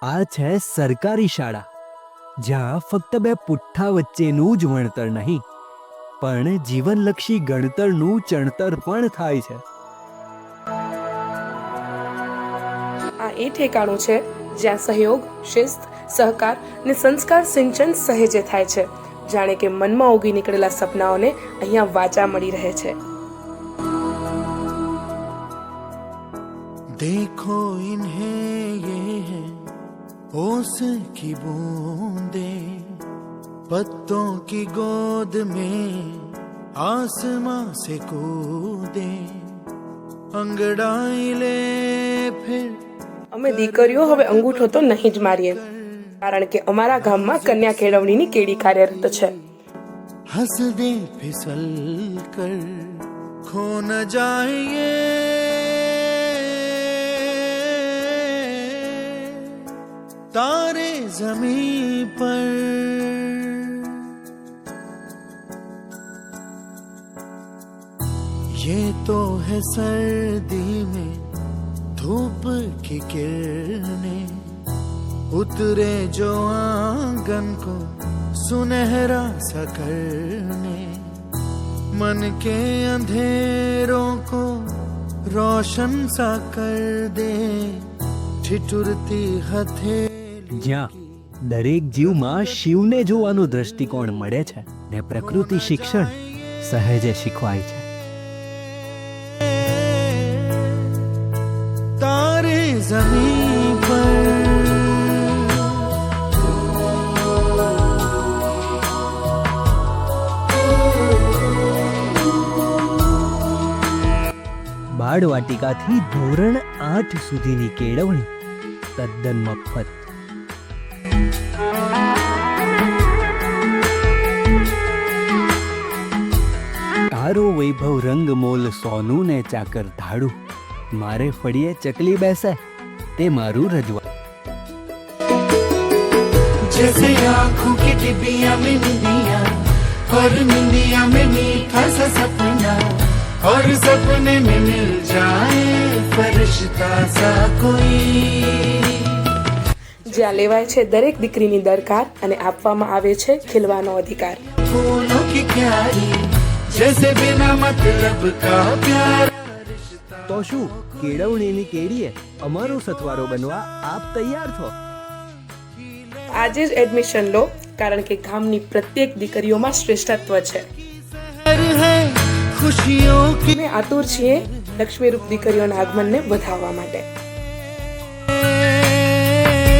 આ છે સરકારી શાળા, જ્યાં ફક્ત બે પુઠ્ઠા વચ્ચેનું જ ભણતર નહીં, પણ જીવનલક્ષી ગણતરનું ચણતર પણ થાય છે. આ એ ઠેકાણું છે જ્યાં સહયોગ, શિસ્ત, સહકાર અને સંસ્કાર સિંચન સહેજે થાય છે. જાણે કે મનમાં ઉગી નીકળેલા સપનાઓને અહીંયા વાચા મળી રહે છે. देखो इन्हें ये है ओस की बूंदें, पत्तों की गोद में आसमां से कूदे, अंगड़ाई ले फिर. અમે દીકરીઓ હવે અંગૂઠો તો નહીં જ મારીએ, કારણ કે અમારા ગામમાં કન્યા કેળવણીની કેડી કાર્યરત છે. हंस दे फिसल कर खो न जाए तारे जमीन पर. ये तो है सर्दी में धूप की किरणें, उतरे जो आंगन को सुनहरा सा करने, मन के अंधेरों को रोशन सा कर दे, ठिठुरती हथेली. જ્યાં દરેક જીવમાં શિવને જોવાનો દ્રષ્ટિકોણ મળે છે ને પ્રકૃતિ શિક્ષણ સહેજે શીખવાય છે. तारे जमीन पर. બાળવાટિકાથી ધોરણ 8 સુધીની કેળવણી તદ્દન મફત. તારો વૈભવ રંગમોલ સોનું ને ચાકર ધાડું, મારે ફળીએ ચકલી બેસે તે મારું રજવા. जैसे आँखों की डिबिया में निंदिया और निंदिया में मीठा सा सपना, और सपने में मिल जाए फरिश्ता सा कोई. જ્યાં લેવાય છે દરેક દીકરીની દરકાર અને આપવામાં આવે છે ખીલવાનો અધિકાર. फूलों की क्यारी जैसे बिना मतलब का प्यार. તો શું કેળવણીની કેડીએ અમારો સથવારો બનવા આપ તૈયાર છો? આજે જ એડમિશન લો, કારણ કે ગામની પ્રત્યેક દીકરીઓમાં શ્રેષ્ઠત્વ છે. है खुशियों की. અમે આતુર છીએ લક્ષ્મીરૂપ દીકરીઓના આગમનને વધાવવા માટે.